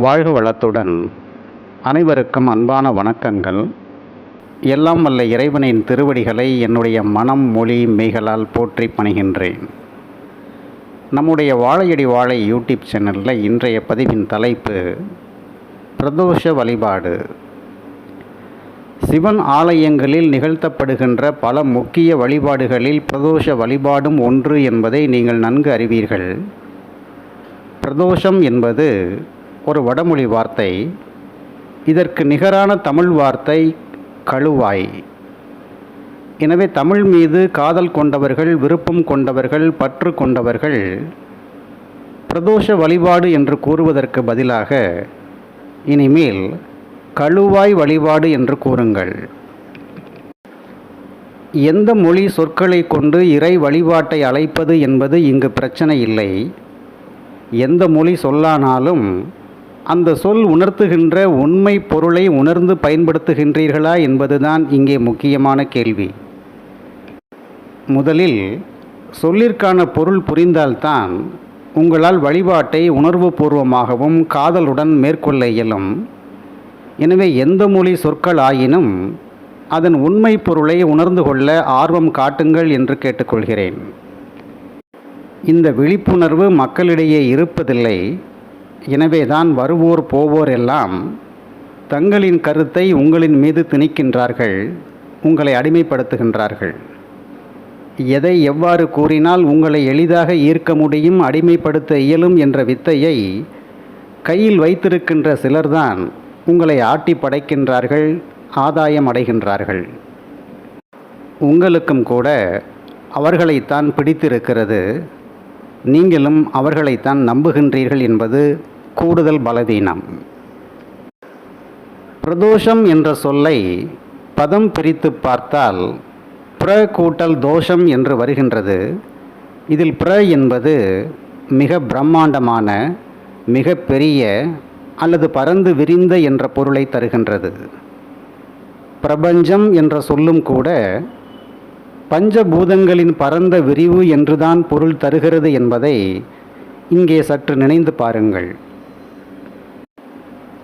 வாழ்க வளத்துடன் அனைவருக்கும் அன்பான வணக்கங்கள். எல்லாம் வல்ல இறைவனின் திருவடிகளை என்னுடைய மனம் மொழி மெய்களால் போற்றி பணிகின்றேன். நம்முடைய வாழையடி வாழை யூடியூப் சேனலில் இன்றைய பதிவின் தலைப்பு பிரதோஷ வழிபாடு. சிவன் ஆலயங்களில் நிகழ்த்தப்படுகின்ற பல முக்கிய வழிபாடுகளில் பிரதோஷ வழிபாடும் ஒன்று என்பதை நீங்கள் நன்கு அறிவீர்கள். பிரதோஷம் என்பது ஒரு வடமொழி வார்த்தை. இதற்கு நிகரான தமிழ் வார்த்தை கழுவாய். எனவே தமிழ் மீது காதல் கொண்டவர்கள், விருப்பம் கொண்டவர்கள், பற்று கொண்டவர்கள் பிரதோஷ வழிபாடு என்று கூறுவதற்கு பதிலாக இனிமேல் கழுவாய் வழிபாடு என்று கூறுங்கள். எந்த மொழி சொற்களை கொண்டு இறை வழிபாட்டை அழைப்பது என்பது இங்கு பிரச்சனை இல்லை. எந்த மொழி சொல்லானாலும் அந்த சொல் உணர்த்துகின்ற உண்மை பொருளை உணர்ந்து பயன்படுத்துகின்றீர்களா என்பதுதான் இங்கே முக்கியமான கேள்வி. முதலில் சொல்லிற்கான பொருள் புரிந்தால்தான் உங்களால் வழிபாட்டை உணர்வுபூர்வமாகவும் காதலுடன் மேற்கொள்ள இயலும். எனவே எந்த மொழி சொற்கள் ஆயினும் அதன் உண்மை பொருளை உணர்ந்து கொள்ள ஆர்வம் காட்டுங்கள் என்று கேட்டுக்கொள்கிறேன். இந்த விழிப்புணர்வு மக்களிடையே இருப்பதில்லை. எனவேதான் வருவோர் போவோர் எல்லாம் தங்களின் கருத்தை உங்களின் மீது திணிக்கின்றார்கள், உங்களை அடிமைப்படுத்துகின்றார்கள். எதை எவ்வாறு கூறினால் உங்களை எளிதாக ஈர்க்க முடியும், அடிமைப்படுத்த இயலும் என்ற வித்தையை கையில் வைத்திருக்கின்ற சிலர்தான் உங்களை ஆட்டி படைக்கின்றார்கள், ஆதாயம் அடைகின்றார்கள். உங்களுக்கும் கூட அவர்களைத்தான் பிடித்திருக்கிறது. நீங்களும் அவர்களைத்தான் நம்புகின்றீர்கள் என்பது கூடுதல் பலவீனம். பிரதோஷம் என்ற சொல்லை பதம் பிரித்து பார்த்தால் பிர கூட்டல் தோஷம் என்று வருகின்றது. இதில் பிர என்பது மிக பிரம்மாண்டமான, மிக பெரிய அல்லது பரந்து விரிந்த என்ற பொருளை தருகின்றது. பிரபஞ்சம் என்ற சொல்லும் கூட பஞ்சபூதங்களின் பரந்த விரிவு என்றுதான் பொருள் தருகிறது என்பதை இங்கே சற்று நினைந்து பாருங்கள்.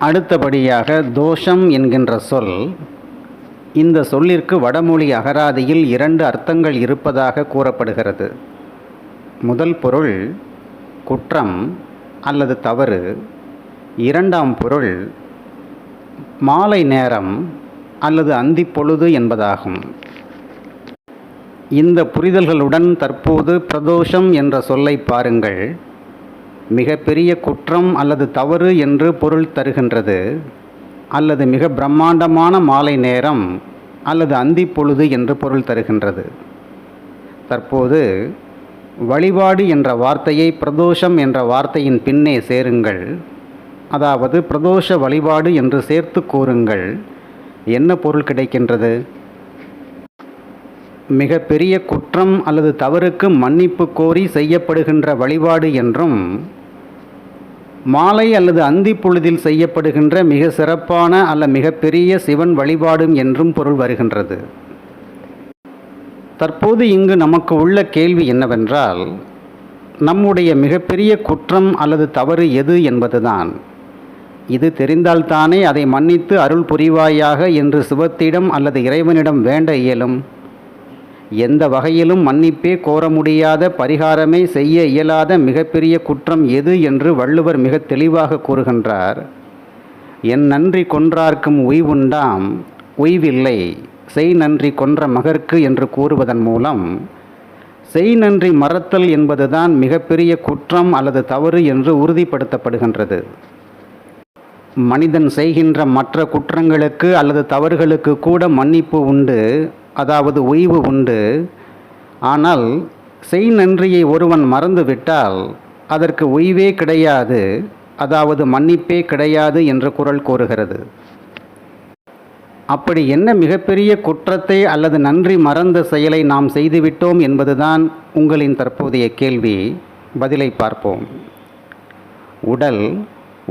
அடுத்தபடியாக தோஷம் என்கின்ற சொல், இந்த சொல்லிற்கு வடமொழி அகராதியில் 2 அர்த்தங்கள் இருப்பதாக கூறப்படுகிறது. முதல் பொருள் குற்றம் அல்லது தவறு. இரண்டாம் பொருள் மாலை நேரம் அல்லது அந்திப்பொழுது என்பதாகும். இந்த புரிதல்களுடன் தற்போது பிரதோஷம் என்ற சொல்லை பாருங்கள். மிக பெரிய குற்றம் அல்லது தவறு என்று பொருள் தருகின்றது, அல்லது மிக பிரம்மாண்டமான மாலை நேரம் அல்லது அந்திப்பொழுது என்று பொருள் தருகின்றது. தற்போது வழிபாடு என்ற வார்த்தையை பிரதோஷம் என்ற வார்த்தையின் பின்னே சேருங்கள். அதாவது பிரதோஷ வழிபாடு என்று சேர்த்து கூறுங்கள். என்ன பொருள் கிடைக்கின்றது? மிக பெரிய குற்றம் அல்லது தவறுக்கு மன்னிப்பு கோரி செய்யப்படுகின்ற வழிபாடு என்றும், மாலை அல்லது அந்தி பொழுதில் செய்யப்படுகின்ற மிக சிறப்பான அல்ல மிகப்பெரிய சிவன் வழிபாடும் என்றும் பொருள் வருகின்றது. தற்போது இங்கு நமக்கு உள்ள கேள்வி என்னவென்றால், நம்முடைய மிகப்பெரிய குற்றம் அல்லது தவறு எது என்பதுதான். இது தெரிந்தால்தானே அதை மன்னித்து அருள் புரிவாயாக என்று சிவத்திடம் அல்லது இறைவனிடம் வேண்ட இயலும். எந்த வகையிலும் மன்னிப்பே கோர முடியாத, பரிகாரமே செய்ய இயலாத மிகப்பெரிய குற்றம் எது என்று வள்ளுவர் மிக தெளிவாக கூறுகின்றார். என் நன்றி கொன்றார்க்கும் உய்வுண்டாம், உய்வில்லை செய் நன்றி கொன்ற மகற்கு என்று கூறுவதன் மூலம் செய் நன்றி மறத்தல் என்பதுதான் மிகப்பெரிய குற்றம் அல்லது தவறு என்று உறுதிப்படுத்தப்படுகின்றது. மனிதன் செய்கின்ற மற்ற குற்றங்களுக்கு அல்லது தவறுகளுக்கு கூட மன்னிப்பு உண்டு, அதாவது ஓய்வு உண்டு. ஆனால் செய் நன்றியை ஒருவன் மறந்துவிட்டால் அதற்கு ஓய்வே கிடையாது, அதாவது மன்னிப்பே கிடையாது என்று குறள் கூறுகிறது. அப்படி என்ன மிகப்பெரிய குற்றத்தை அல்லது நன்றி மறந்த செயலை நாம் செய்துவிட்டோம் என்பதுதான் உங்களின் தற்போதைய கேள்வி. பதிலை பார்ப்போம். உடல்,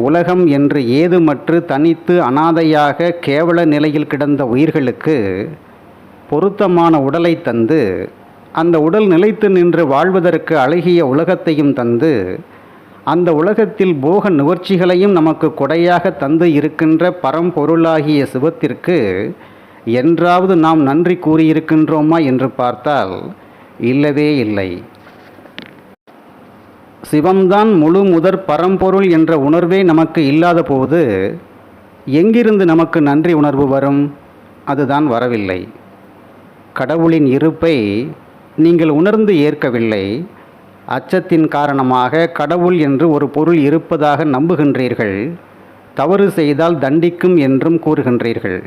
உலகம் என்று ஏதுமற்று தனித்து அனாதையாக கேவல நிலையில் கிடந்த உயிர்களுக்கு பொருத்தமான உடலை தந்து, அந்த உடல் நிலைத்து நின்று வாழ்வதற்கு அழகிய உலகத்தையும் தந்து, அந்த உலகத்தில் போக நுகர்ச்சிகளையும் நமக்கு கொடையாக தந்து இருக்கின்ற பரம்பொருளாகிய சிவத்திற்கு என்றாவது நாம் நன்றி கூறியிருக்கின்றோமா என்று பார்த்தால் இல்லவே இல்லை. சிவம்தான் முழு முதற் பரம்பொருள் என்ற உணர்வே நமக்கு இல்லாத போது எங்கிருந்து நமக்கு நன்றி உணர்வு வரும்? அதுதான் வரவில்லை. கடவுளின் இருப்பை நீங்கள் உணர்ந்து ஏற்கவில்லை. அச்சத்தின் காரணமாக கடவுள் என்று ஒரு பொருள் இருப்பதாக நம்புகின்றீர்கள். தவறு செய்தால் தண்டிக்கும் என்றும் கூறுகின்றீர்கள்.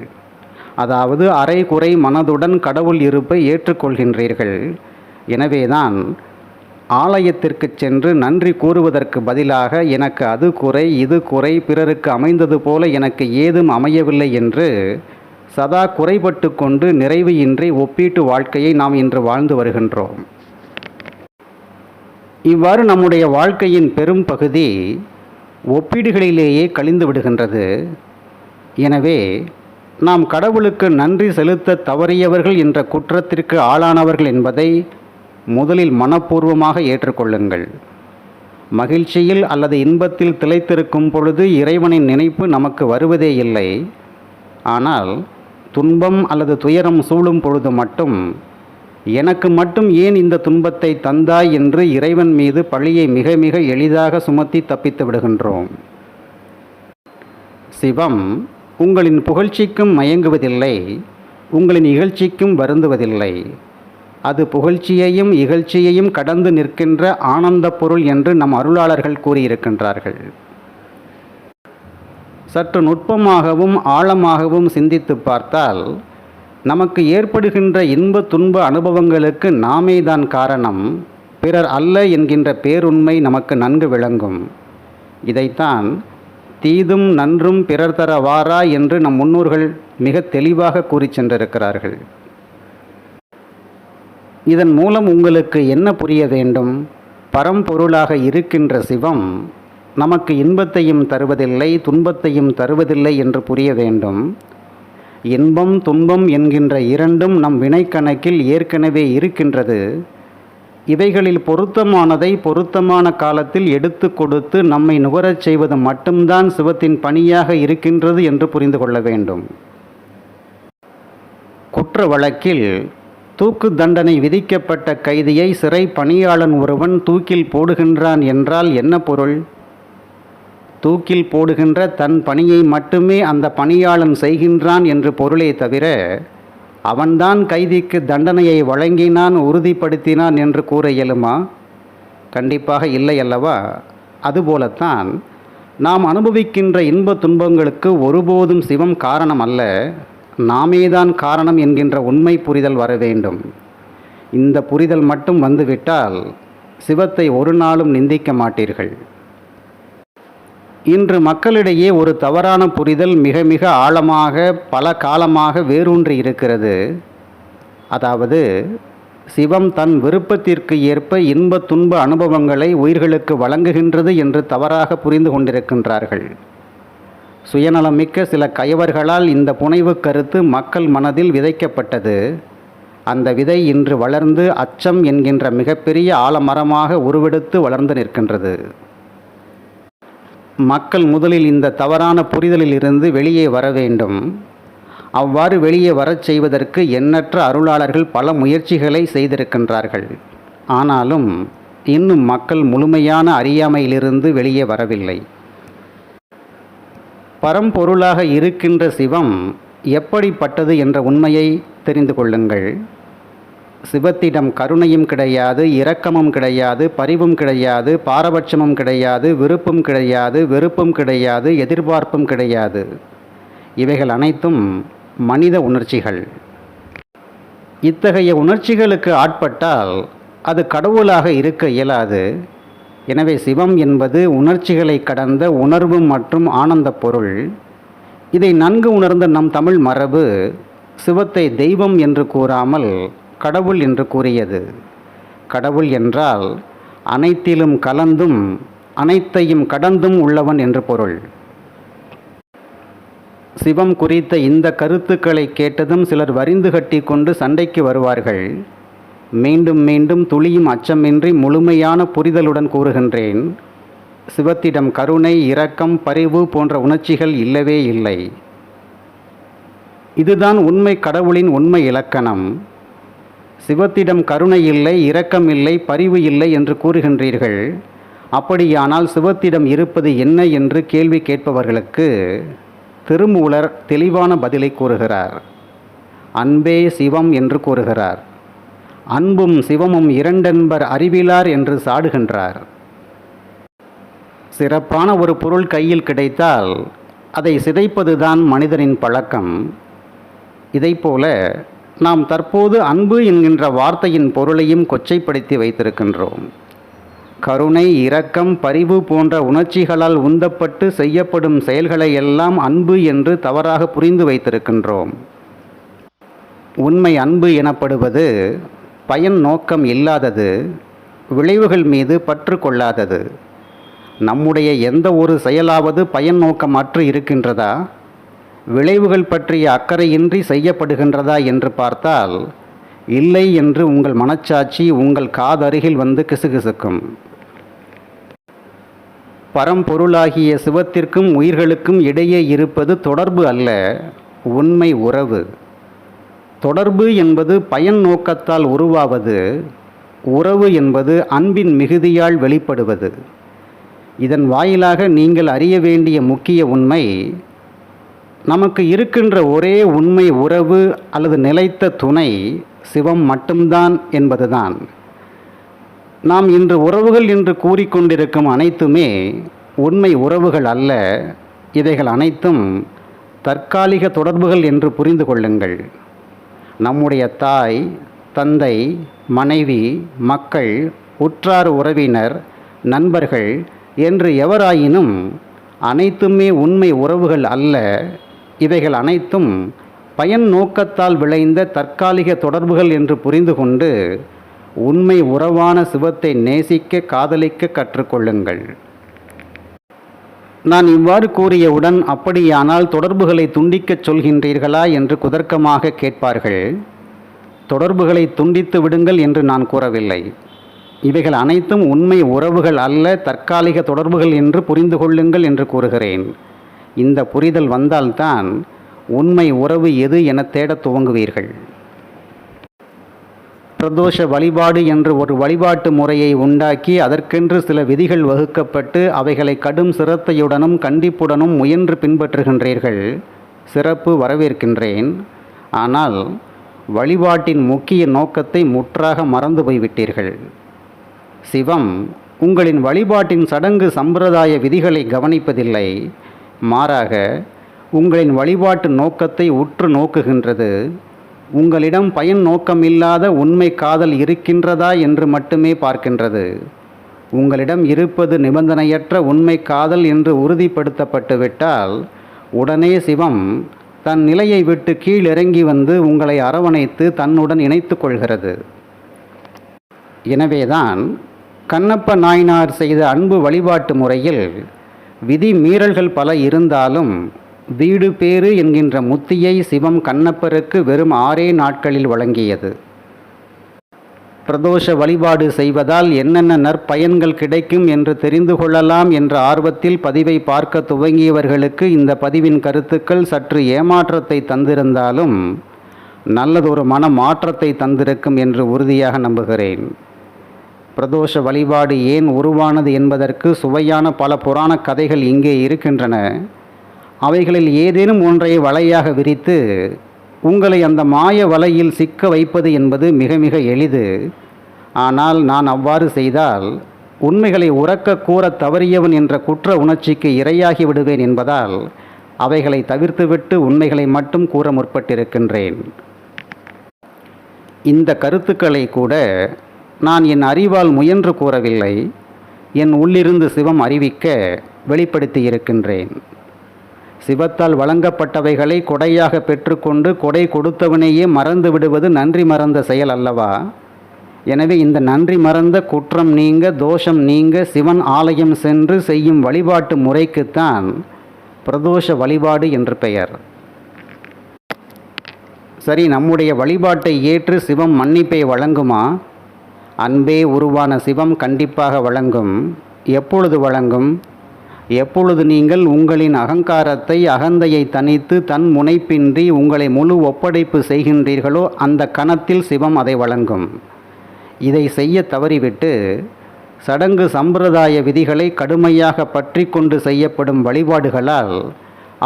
அதாவது அரை குறை மனதுடன் கடவுள் இருப்பை ஏற்றுக்கொள்கின்றீர்கள். எனவேதான் ஆலயத்திற்கு சென்று நன்றி கூறுவதற்கு பதிலாக எனக்கு அது குறை இது குறை, பிறருக்கு அமைந்தது போல எனக்கு ஏதும் அமையவில்லை என்று சதா குறைபட்டு கொண்டு நிறைவு இன்றி ஒப்பீட்டு வாழ்க்கையை நாம் இன்று வாழ்ந்து வருகின்றோம். இவ்வாறு நம்முடைய வாழ்க்கையின் பெரும் பகுதி ஒப்பீடுகளிலேயே கழிந்து விடுகின்றது. எனவே நாம் கடவுளுக்கு நன்றி செலுத்த தவறியவர்கள் என்ற குற்றத்திற்கு ஆளானவர்கள் என்பதை முதலில் மனப்பூர்வமாக ஏற்றுக்கொள்ளுங்கள். மகிழ்ச்சியில் அல்லது இன்பத்தில் திளைத்திருக்கும் பொழுது இறைவனின் நினைப்பு நமக்கு வருவதே இல்லை. ஆனால் துன்பம் அல்லது துயரம் சூழும் பொழுது மட்டும் எனக்கு மட்டும் ஏன் இந்த துன்பத்தை தந்தாய் என்று இறைவன் மீது பழியை மிக மிக எளிதாக சுமத்தி தப்பித்து விடுகின்றோம். சிவம் உங்களின் புகழ்ச்சிக்கும் மயங்குவதில்லை, உங்களின் இகழ்ச்சிக்கும் வருந்துவதில்லை. அது புகழ்ச்சியையும் இகழ்ச்சியையும் கடந்து நிற்கின்ற ஆனந்த பொருள் என்று நம் அருளாளர்கள் கூறியிருக்கின்றார்கள். சற்று நுட்பமாகவும் ஆழமாகவும் சிந்தித்து பார்த்தால் நமக்கு ஏற்படுகின்ற இன்ப துன்ப அனுபவங்களுக்கு நாமே தான் காரணம், பிறர் அல்ல என்கின்ற பேருண்மை நமக்கு நன்கு விளங்கும். இதைத்தான் தீதும் நன்றும் பிறர் தர வாரா என்று நம் முன்னோர்கள் மிக தெளிவாக கூறி சென்றிருக்கிறார்கள். இதன் மூலம் உங்களுக்கு என்ன புரிய வேண்டும்? பரம்பொருளாக இருக்கின்ற சிவம் நமக்கு இன்பத்தையும் தருவதில்லை, துன்பத்தையும் தருவதில்லை என்று புரிய வேண்டும். இன்பம் துன்பம் என்கின்ற இரண்டும் நம் வினைக்கணக்கில் ஏற்கனவே இருக்கின்றது. இவைகளில் பொருத்தமானதை பொருத்தமான காலத்தில் எடுத்து கொடுத்து நம்மை நுகரச் செய்வது மட்டும்தான் சிவத்தின் பணியாக இருக்கின்றது என்று புரிந்து கொள்ள வேண்டும். குற்ற வழக்கில் தூக்கு தண்டனை விதிக்கப்பட்ட கைதியை சிறை பணியாளன் ஒருவன் தூக்கில் போடுகின்றான் என்றால் என்ன பொருள்? தூக்கில் போடுகின்ற தன் பணியை மட்டுமே அந்த பணியாளன் செய்கின்றான் என்று பொருளே தவிர அவன்தான் கைதிக்கு தண்டனையை வழங்கினான், உறுதிப்படுத்தினான் என்று கூற இயலுமா? கண்டிப்பாக இல்லை அல்லவா? அதுபோலத்தான் நாம் அனுபவிக்கின்ற இன்ப துன்பங்களுக்கு ஒருபோதும் சிவம் காரணம் அல்ல, நாமேதான் காரணம் என்கின்ற உண்மை புரிதல் வர வேண்டும். இந்த புரிதல் மட்டும் வந்துவிட்டால் சிவத்தை ஒரு நாளும் நிந்திக்க மாட்டீர்கள். இன்று மக்களிடையே ஒரு தவறான புரிதல் மிக மிக ஆழமாக பல காலமாக வேரூன்றி இருக்கிறது. அதாவது சிவம் தன் விருப்பத்திற்கு ஏற்ப இன்ப துன்ப அனுபவங்களை உயிர்களுக்கு வழங்குகின்றது என்று தவறாக புரிந்து கொண்டிருக்கின்றார்கள். சுயநலமிக்க சில கயவர்களால் இந்த புனைவு கருத்து மக்கள் மனதில் விதைக்கப்பட்டது. அந்த விதை இன்று வளர்ந்து அச்சம் என்கின்ற மிகப்பெரிய ஆலமரமாக உருவெடுத்து வளர்ந்து நிற்கின்றது. மக்கள் முதலில் இந்த தவறான புரிதலில் இருந்து வெளியே வர வேண்டும். அவ்வாறு வெளியே வரச் செய்வதற்கு எண்ணற்ற அருளாளர்கள் பல முயற்சிகளை செய்திருக்கின்றார்கள். ஆனாலும் இன்னும் மக்கள் முழுமையான அறியாமையிலிருந்து வெளியே வரவில்லை. பரம்பொருளாக இருக்கின்ற சிவம் எப்படிப்பட்டது என்ற உண்மையை தெரிந்து கொள்ளுங்கள். சிவத்திடம் கருணையும் கிடையாது, இரக்கமும் கிடையாது, பரிவும் கிடையாது, பாரபட்சமும் கிடையாது, விருப்பும் கிடையாது, வெறுப்பும் கிடையாது, எதிர்பார்ப்பும் கிடையாது. இவைகள் அனைத்தும் மனித உணர்ச்சிகள். இத்தகைய உணர்ச்சிகளுக்கு ஆட்பட்டால் அது கடவுளாக இருக்க இயலாது. எனவே சிவம் என்பது உணர்ச்சிகளை கடந்த உணர்வு மற்றும் ஆனந்த பொருள். இதை நன்கு உணர்ந்த நம் தமிழ் மரபு சிவத்தை தெய்வம் என்று கூறாமல் கடவுள் என்று கூறியது. கடவுள் என்றால் அனைத்திலும் கலந்தும் அனைத்தையும் கடந்தும் உள்ளவன் என்று பொருள். சிவம் குறித்த இந்த கருத்துக்களை கேட்டதும் சிலர் வரிந்து கட்டி கொண்டு சண்டைக்கு வருவார்கள். மீண்டும் மீண்டும் துளியும் அச்சமின்றி முழுமையான புரிதலுடன் கூறுகின்றேன், சிவத்திடம் கருணை, இரக்கம், பரிவு போன்ற உணர்ச்சிகள் இல்லவே இல்லை. இதுதான் உண்மை கடவுளின் உண்மை இலக்கணம். சிவத்திடம் கருணை இல்லை, இரக்கம் இல்லை, பரிவு இல்லை என்று கூறுகின்றீர்கள். அப்படியானால் சிவத்திடம் இருப்பது என்ன என்று கேள்வி கேட்பவர்களுக்கு திருமூலர் தெளிவான பதிலை கூறுகிறார். அன்பே சிவம் என்று கூறுகிறார். அன்பும் சிவமும் இரண்டென்பர் அறிவிலார் என்று சாடுகின்றார். சிறப்பான ஒரு பொருள் கையில் கிடைத்தால் அதை சிதைப்பதுதான் மனிதனின் பழக்கம். இதைப்போல நாம் தற்போது அன்பு என்கின்ற வார்த்தையின் பொருளையும் கொச்சைப்படுத்தி வைத்திருக்கின்றோம். கருணை, இரக்கம், பரிவு போன்ற உணர்ச்சிகளால் உந்தப்பட்டு செய்யப்படும் செயல்களை எல்லாம் அன்பு என்று தவறாக புரிந்து வைத்திருக்கின்றோம். உண்மை அன்பு எனப்படுவது பயன் நோக்கம் இல்லாதது, விளைவுகள் மீது பற்று கொள்ளாதது. நம்முடைய எந்த ஒரு செயலாவது பயன் நோக்கம் அற்று இருக்கின்றதா, விளைவுகள் பற்றிய அக்கறையின்றி செய்யப்படுகின்றதா என்று பார்த்தால் இல்லை என்று உங்கள் மனச்சாட்சி உங்கள் காதருகில் வந்து கிசுகிசுக்கும். பரம்பொருளாகிய சிவத்திற்கும் உயிர்களுக்கும் இடையே இருப்பது தொடர்பு அல்ல, உண்மை உறவு. தொடர்பு என்பது பயன் நோக்கத்தால் உருவாவது, உறவு என்பது அன்பின் மிகுதியால் வெளிப்படுவது. இதன் வாயிலாக நீங்கள் அறிய வேண்டிய முக்கிய உண்மை, நமக்கு இருக்கின்ற ஒரே உண்மை உறவு அல்லது நிலைத்த துணை சிவம் மட்டும்தான் என்பதுதான். நாம் இன்று உறவுகள் என்று கூறிக்கொண்டிருக்கும் அனைத்துமே உண்மை உறவுகள் அல்ல. இவைகள் அனைத்தும் தற்காலிக தொடர்புகள் என்று புரிந்து கொள்ளுங்கள். நம்முடைய தாய், தந்தை, மனைவி, மக்கள், உற்றார் உறவினர், நண்பர்கள் என்று எவராயினும் அனைத்துமே உண்மை உறவுகள் அல்ல. இவைகள் அனைத்தும் பயன் நோக்கத்தால் விளைந்த தற்காலிக தொடர்புகள் என்று புரிந்து கொண்டு உண்மை உறவான சிவத்தை நேசிக்க, காதலிக்க கற்றுக்கொள்ளுங்கள். நான் இவ்வாறு கூறியவுடன் அப்படியானால் தொடர்புகளை துண்டிக்கச் சொல்கின்றீர்களா என்று குதர்க்கமாக கேட்பார்கள். தொடர்புகளை துண்டித்து விடுங்கள் என்று நான் கூறவில்லை. இவைகள் அனைத்தும் உண்மை உறவுகள் அல்ல, தற்காலிக தொடர்புகள் என்று புரிந்து கொள்ளுங்கள் என்று கூறுகிறேன். இந்த புரிதல் வந்தால்தான் உண்மை உறவு எது என தேடத் துவங்குவீர்கள். பிரதோஷ வழிபாடு என்று ஒரு வழிபாட்டு முறையை உண்டாக்கி அதற்கென்று சில விதிகள் வகுக்கப்பட்டு அவைகளை கடும் சிரத்தையுடனும் கண்டிப்புடனும் முயன்று பின்பற்றுகின்றீர்கள். சிறப்பு, வரவேற்கின்றேன். ஆனால் வழிபாட்டின் முக்கிய நோக்கத்தை முற்றாக மறந்து போய்விட்டீர்கள். சிவம் உங்களின் வழிபாட்டின் சடங்கு சம்பிரதாய விதிகளை கவனிப்பதில்லை. மாறாக உங்களின் வழிபாட்டு நோக்கத்தை உற்று நோக்குகின்றது. உங்களிடம் பயன் நோக்கமில்லாத உண்மை காதல் இருக்கின்றதா என்று மட்டுமே பார்க்கின்றது. உங்களிடம் இருப்பது நிபந்தனையற்ற உண்மை காதல் என்று உறுதிப்படுத்தப்பட்டுவிட்டால் உடனே சிவம் தன் நிலையை விட்டு கீழிறங்கி வந்து உங்களை அரவணைத்து தன்னுடன் இணைத்து கொள்கிறது. எனவேதான் கண்ணப்ப நாயனார் செய்த அன்பு வழிபாட்டு முறையில் விதி மீறல்கள் பல இருந்தாலும் வீடு பேறு என்கின்ற முத்தியை சிவம் கண்ணப்பருக்கு வெறும் 6 நாட்களில் வழங்கியது. பிரதோஷ வழிபாடு செய்வதால் என்னென்ன நற்பயன்கள் கிடைக்கும் என்று தெரிந்து கொள்ளலாம் என்ற ஆர்வத்தில் பதிவை பார்க்க துவங்கியவர்களுக்கு இந்த பதிவின் கருத்துக்கள் சற்று ஏமாற்றத்தை தந்திருந்தாலும் நல்லதொரு மன மாற்றத்தை தந்திருக்கும் என்று உறுதியாக நம்புகிறேன். பிரதோஷ வழிபாடு ஏன் உருவானது என்பதற்கு சுவையான பல புராண கதைகள் இங்கே இருக்கின்றன. அவைகளில் ஏதேனும் ஒன்றை வலையாக விரித்து உங்களை அந்த மாய வலையில் சிக்க வைப்பது என்பது மிக மிக எளிது. ஆனால் நான் அவ்வாறு செய்தால் உண்மைகளை உரக்க கூற தவறியவன் என்ற குற்ற உணர்ச்சிக்கு இரையாகி விடுவேன் என்பதால் அவைகளை தவிர்த்துவிட்டு உண்மைகளை மட்டும் கூற முற்பட்டிருக்கின்றேன். இந்த கருத்துக்களை கூட நான் என் அறிவால் முயன்று கூறவில்லை. என் உள்ளிருந்து சிவம் அறிவிக்க வெளிப்படுத்தி இருக்கின்றேன். சிவத்தால் வழங்கப்பட்டவைகளை கொடையாக பெற்றுக்கொண்டு கொடை கொடுத்தவனையே மறந்து விடுவது நன்றி மறந்த செயல் அல்லவா? எனவே இந்த நன்றி மறந்த குற்றம் நீங்க, தோஷம் நீங்க சிவன் ஆலயம் சென்று செய்யும் வழிபாட்டு முறைக்குத்தான் பிரதோஷ வழிபாடு என்று பெயர். சரி, நம்முடைய வழிபாட்டை ஏற்று சிவம் மன்னிப்பை வழங்குமா? அன்பே உருவான சிவம் கண்டிப்பாக வழங்கும். எப்பொழுது வழங்கும்? எப்பொழுது நீங்கள் உங்களின் அகங்காரத்தை, அகந்தையை தனித்து தன் முனைப்பின்றி உங்களை முழு ஒப்படைப்பு செய்கின்றீர்களோ அந்த கணத்தில் சிவம் அதை வழங்கும். இதை செய்ய தவறிவிட்டு சடங்கு சம்பிரதாய விதிகளை கடுமையாக பற்றி கொண்டு செய்யப்படும் வழிபாடுகளால்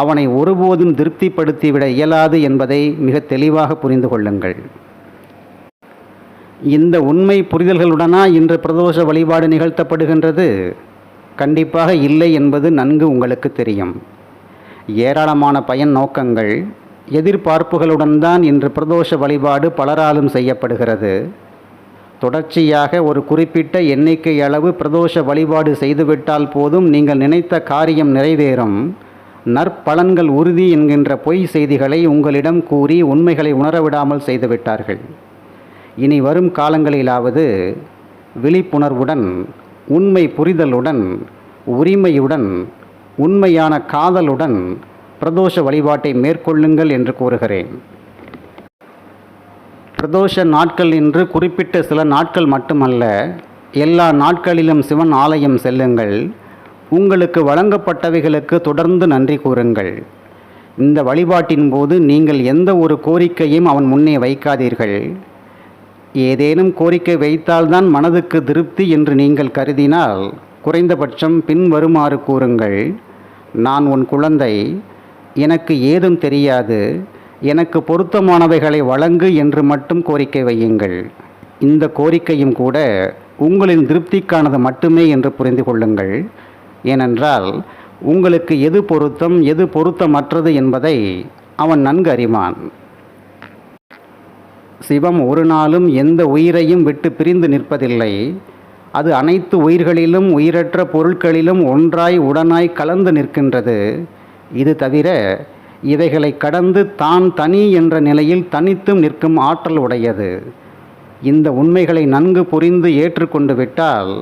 அவனை ஒருபோதும் திருப்திப்படுத்திவிட இயலாது என்பதை மிக தெளிவாக புரிந்து கொள்ளுங்கள். இந்த உண்மை புரிதல்களுடனா இன்று பிரதோஷ வழிபாடு நிகழ்த்தப்படுகின்றது? கண்டிப்பாக இல்லை என்பது நன்கு உங்களுக்கு தெரியும். ஏராளமான பயன் நோக்கங்கள், எதிர்பார்ப்புகளுடன் தான் இன்று பிரதோஷ வழிபாடு பலராலும் செய்யப்படுகிறது. தொடர்ச்சியாக ஒரு குறிப்பிட்ட எண்ணிக்கை அளவு பிரதோஷ வழிபாடு செய்துவிட்டால் போதும் நீங்கள் நினைத்த காரியம் நிறைவேறும், நற்பலன்கள் உறுதி என்கின்ற பொய் செய்திகளை உங்களிடம் கூறி உண்மைகளை உணரவிடாமல் செய்துவிட்டார்கள். இனி வரும் காலங்களிலாவது விழிப்புணர்வுடன், உண்மை புரிதலுடன், உரிமையுடன், உண்மையான காதலுடன் பிரதோஷ வழிபாட்டை மேற்கொள்ளுங்கள் என்று கூறுகிறேன். பிரதோஷ நாட்கள் என்று குறிப்பிட்ட சில நாட்கள் மட்டுமல்ல, எல்லா நாட்களிலும் சிவன் ஆலயம் செல்லுங்கள். உங்களுக்கு வழங்கப்பட்டவைகளுக்கு தொடர்ந்து நன்றி கூறுங்கள். இந்த வழிபாட்டின் போது நீங்கள் எந்த ஒரு கோரிக்கையும் அவன் முன்னே வைக்காதீர்கள். ஏதேனும் கோரிக்கை வைத்தால்தான் மனதுக்கு திருப்தி என்று நீங்கள் கருதினால் குறைந்தபட்சம் பின்வருமாறு கூறுங்கள். நான் உன் குழந்தை, எனக்கு ஏதும் தெரியாது, எனக்கு பொருத்தமானவைகளை வழங்கு என்று மட்டும் கோரிக்கை வையுங்கள். இந்த கோரிக்கையும் கூட உங்களின் திருப்திக்கானது மட்டுமே என்று புரிந்து கொள்ளுங்கள். ஏனென்றால் உங்களுக்கு எது பொருத்தம், எது பொருத்தமற்றது என்பதை அவன் நன்கு அறிவான். சிவம் ஒரு நாளும் எந்த உயிரையும் விட்டு பிரிந்து நிற்பதில்லை. அது அனைத்து உயிர்களிலும், உயிரற்ற பொருட்களிலும் ஒன்றாய் உடனாய் கலந்து நிற்கின்றது. இது தவிர இவைகளை கடந்து தான் தனி என்ற நிலையில் தனித்தும் நிற்கும் ஆற்றல் உடையது. இந்த உண்மைகளை நன்கு புரிந்து ஏற்றுக்கொண்டு விட்டால்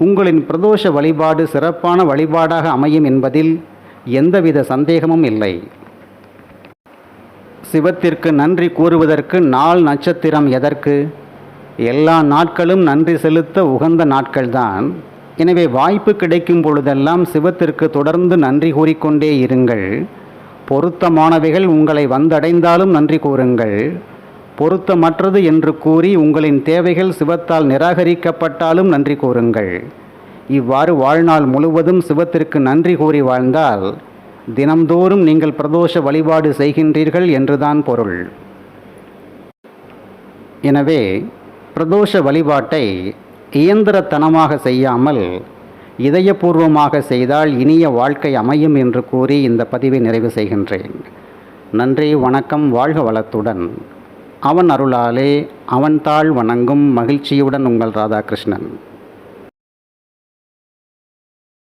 உங்களின் பிரதோஷ வழிபாடு சிறப்பான வழிபாடாக அமையும் என்பதில் எந்தவித சந்தேகமும் இல்லை. சிவத்திற்கு நன்றி கூறுவதற்கு நாள் நட்சத்திரம் எதற்கு? எல்லா நாட்களும் நன்றி செலுத்த உகந்த நாட்கள்தான். எனவே வாய்ப்பு கிடைக்கும் பொழுதெல்லாம் சிவத்திற்கு தொடர்ந்து நன்றி கூறிக்கொண்டே இருங்கள். பொருத்தமானவைகள் உங்களை வந்தடைந்தாலும் நன்றி கூறுங்கள். பொருத்தமற்றது என்று கூறி உங்களின் தேவைகள் சிவத்தால் நிராகரிக்கப்பட்டாலும் நன்றி கூறுங்கள். இவ்வாறு வாழ்நாள் முழுவதும் சிவத்திற்கு நன்றி கூறி வாழ்ந்தால் தினம்தோறும் நீங்கள் பிரதோஷ வழிபாடு செய்கின்றீர்கள் என்றுதான் பொருள். எனவே பிரதோஷ வழிபாட்டை இயந்திரத்தனமாக செய்யாமல் இதயபூர்வமாக செய்தால் இனிய வாழ்க்கை அமையும் என்று கூறி இந்த பதிவை நிறைவு செய்கின்றேன். நன்றி, வணக்கம், வாழ்க வளத்துடன். அவன் அருளாலே அவன் தாள் வணங்கும் மகிழ்ச்சியுடன் உங்கள் ராதாகிருஷ்ணன்.